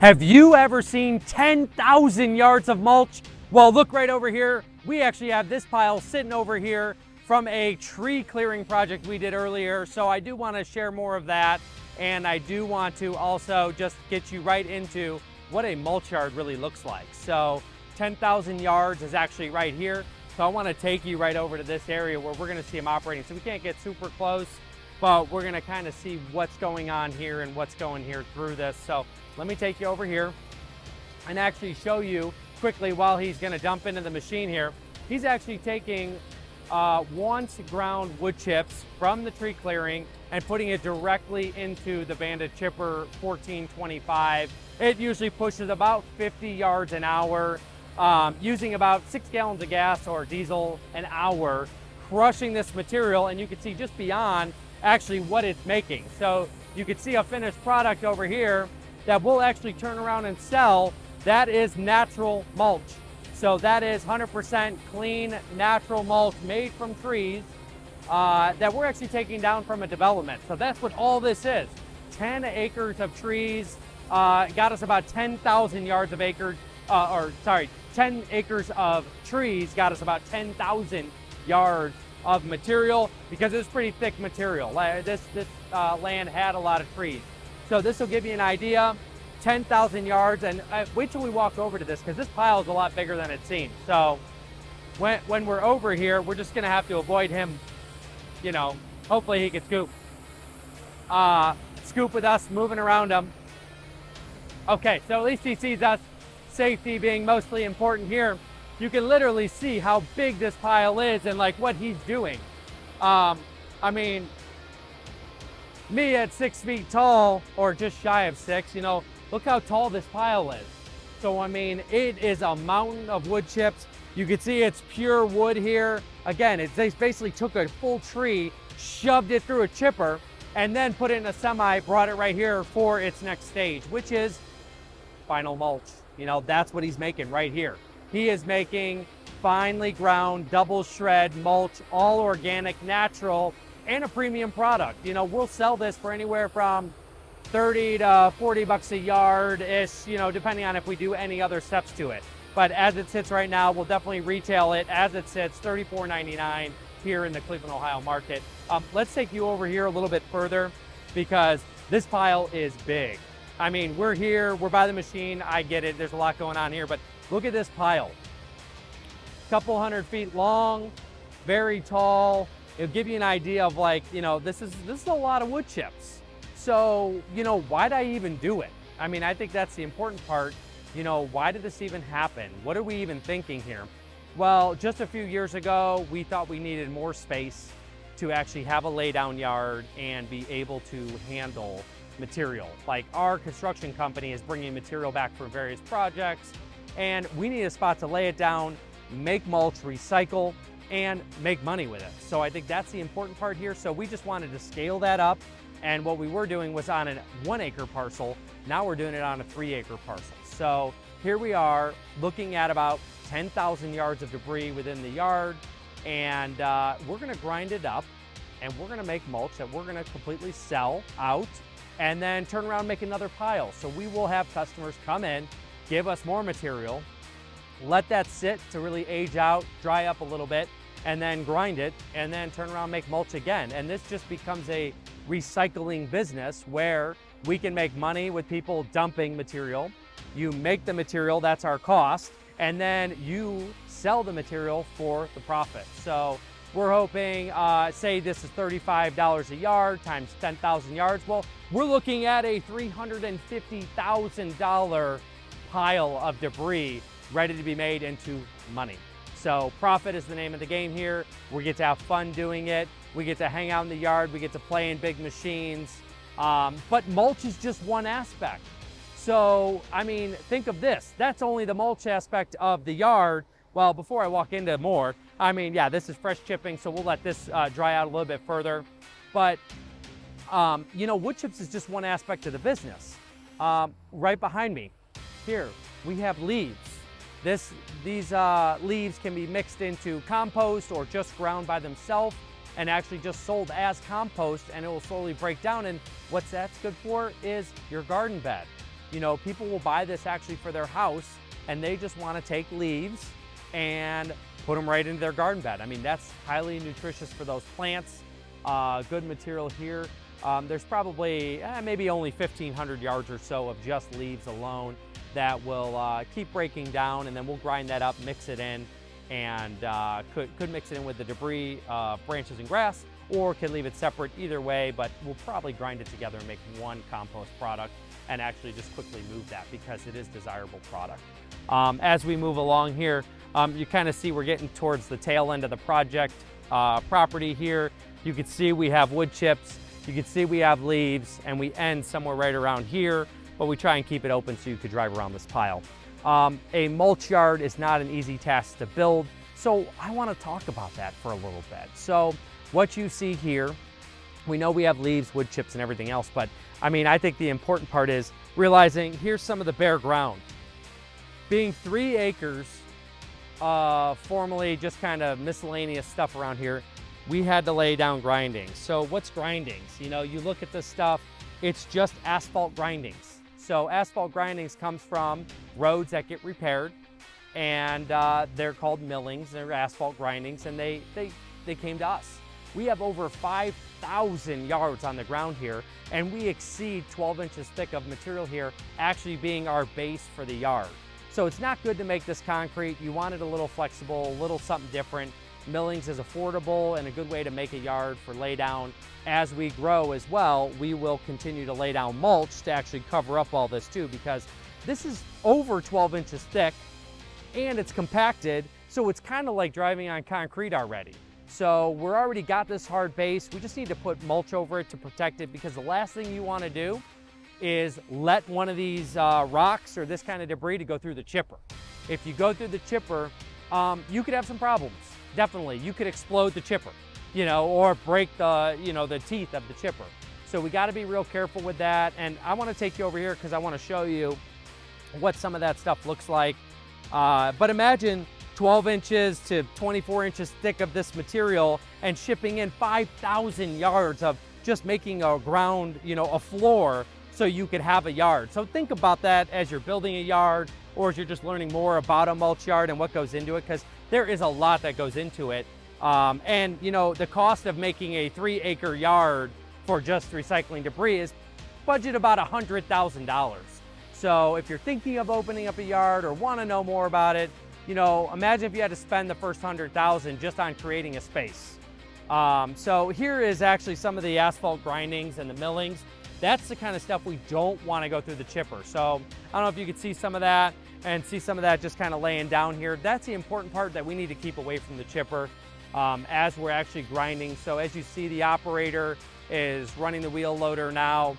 Have you ever seen 10,000 yards of mulch? Well, look right over here. We actually have this pile sitting over here from a tree clearing project we did earlier. So I do want to share more of that. And I do want to also just get you right into what a mulch yard really looks like. So 10,000 yards is actually right here. So I want to take you right over to this area where we're going to see them operating. So we can't get super close, but we're going to kind of see what's going on here and what's going here through this. So let me take you over here and actually show you quickly while he's going to dump into the machine here. He's actually taking once ground wood chips from the tree clearing and putting it directly into the Bandit Chipper 1425. It usually pushes about 50 yards an hour, using about 6 gallons of gas or diesel an hour, crushing this material, and you can see just beyond actually what it's making. So you can see a finished product over here that we'll actually turn around and sell. That is natural mulch. So that is 100% clean, natural mulch made from trees that we're actually taking down from a development. So that's what all this is. 10 acres of trees got us about 10,000 yards of acres, 10 acres of trees got us about 10,000 yards of material because it's pretty thick material. This land had a lot of trees. So this will give you an idea, 10,000 yards, and wait till we walk over to this because this pile is a lot bigger than it seems. So when we're over here, we're just gonna have to avoid him, you know, hopefully he can scoop with us, moving around him. Okay, so at least he sees us, safety being mostly important here. You can literally see how big this pile is and like what he's doing. I mean, me at 6 feet tall, or just shy of 6, you know, look how tall this pile is. So, I mean, it is a mountain of wood chips. You can see it's pure wood here. Again, they basically took a full tree, shoved it through a chipper, and then put it in a semi, brought it right here for its next stage, which is final mulch. You know, that's what he's making right here. He is making finely ground, double shred mulch, all organic, natural, and a premium product. You know, we'll sell this for anywhere from 30 to 40 bucks a yard-ish, you know, depending on if we do any other steps to it. But as it sits right now, we'll definitely retail it as it sits, $34.99 here in the Cleveland, Ohio market. Let's take you over here a little bit further because this pile is big. I mean, we're here, we're by the machine, I get it, there's a lot going on here, but look at this pile. Couple 100 feet long, very tall. It'll give you an idea of like, you know, this is a lot of wood chips. So, you know, why'd I even do it? I mean, I think that's the important part. You know, why did this even happen? What are we even thinking here? Well, just a few years ago, we thought we needed more space to actually have a laydown yard and be able to handle material. Like our construction company is bringing material back for various projects, and we need a spot to lay it down, make mulch, recycle, and make money with it. So I think that's the important part here. So we just wanted to scale that up. And what we were doing was on a 1 acre parcel. Now we're doing it on a 3 acre parcel. So here we are looking at about 10,000 yards of debris within the yard. And we're gonna grind it up and we're gonna make mulch that we're gonna completely sell out and then turn around and make another pile. So we will have customers come in, give us more material, let that sit to really age out, dry up a little bit, and then grind it, and then turn around and make mulch again. And this just becomes a recycling business where we can make money with people dumping material. You make the material, that's our cost, and then you sell the material for the profit. So we're hoping, say this is $35 a yard times 10,000 yards. Well, we're looking at a $350,000 pile of debris ready to be made into money. So profit is the name of the game here. We get to have fun doing it. We get to hang out in the yard. We get to play in big machines. But mulch is just one aspect. So, I mean, think of this. That's only the mulch aspect of the yard. Well, before I walk into more, I mean, yeah, this is fresh chipping, so we'll let this dry out a little bit further. But, you know, wood chips is just one aspect of the business. Right behind me, here, we have leaves. These leaves can be mixed into compost or just ground by themselves and actually just sold as compost, and it will slowly break down. And what that's good for is your garden bed. You know, people will buy this actually for their house, and they just want to take leaves and put them right into their garden bed. I mean, that's highly nutritious for those plants. Good material here. There's probably maybe only 1,500 yards or so of just leaves alone that will keep breaking down, and then we'll grind that up, mix it in, and could mix it in with the debris, branches and grass, or can leave it separate. Either way, but we'll probably grind it together and make one compost product and actually just quickly move that because it is desirable product. As we move along here, you kind of see we're getting towards the tail end of the project property here. You can see we have wood chips, you can see we have leaves, and we end somewhere right around here, but we try and keep it open so you could drive around this pile. A mulch yard is not an easy task to build, so I want to talk about that for a little bit. So what you see here, we know we have leaves, wood chips, and everything else, but I mean, I think the important part is realizing here's some of the bare ground. Being 3 acres, formerly just kind of miscellaneous stuff around here, we had to lay down grindings. So what's grindings? You know, you look at this stuff, it's just asphalt grindings. So asphalt grindings comes from roads that get repaired, and they're called millings. They're asphalt grindings, and they came to us. We have over 5,000 yards on the ground here, and we exceed 12 inches thick of material here, actually being our base for the yard. So it's not good to make this concrete. You want it a little flexible, a little something different. Millings is affordable and a good way to make a yard for lay down. As we grow as well, we will continue to lay down mulch to actually cover up all this too, because this is over 12 inches thick and it's compacted, so it's kind of like driving on concrete already. So we're already got this hard base. We just need to put mulch over it to protect it, because the last thing you want to do is let one of these rocks or this kind of debris to go through the chipper. If you go through the chipper, you could have some problems. Definitely, you could explode the chipper, you know, or break the, you know, the teeth of the chipper. So we got to be real careful with that. And I want to take you over here because I want to show you what some of that stuff looks like. But imagine 12 inches to 24 inches thick of this material and shipping in 5,000 yards of just making a ground, you know, a floor so you could have a yard. So think about that as you're building a yard, or as you're just learning more about a mulch yard and what goes into it, because there is a lot that goes into it. And you know, the cost of making a 3-acre yard for just recycling debris is budget about $100,000. So if you're thinking of opening up a yard or want to know more about it, you know, imagine if you had to spend the first $100,000 just on creating a space. So here is actually some of the asphalt grindings and the millings. That's the kind of stuff we don't want to go through the chipper. So I don't know if you could see some of that and see some of that just kind of laying down here. That's the important part that we need to keep away from the chipper as we're actually grinding. So as you see, the operator is running the wheel loader now.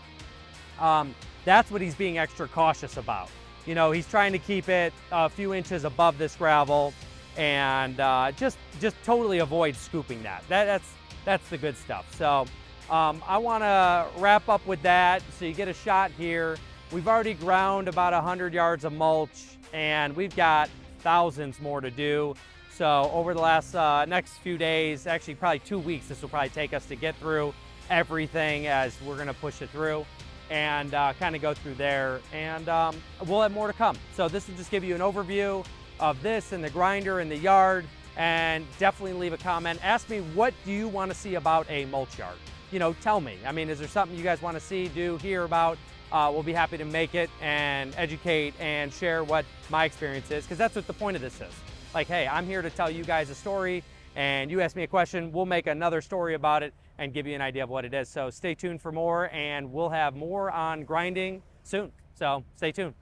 That's what he's being extra cautious about. You know, he's trying to keep it a few inches above this gravel and just totally avoid scooping that. That's the good stuff. So I want to wrap up with that so you get a shot here. We've already ground about 100 yards of mulch, and we've got thousands more to do. So over the last next few days, actually probably 2 weeks, this will probably take us to get through everything as we're going to push it through and kind of go through there, and we'll have more to come. So this will just give you an overview of this and the grinder and the yard, and definitely leave a comment. Ask me, what do you want to see about a mulch yard? You know, tell me. I mean, is there something you guys want to see, do, hear about? We'll be happy to make it and educate and share what my experience is, because that's what the point of this is. Like, hey, I'm here to tell you guys a story, and you ask me a question, we'll make another story about it and give you an idea of what it is. So stay tuned for more, and we'll have more on grinding soon. So stay tuned.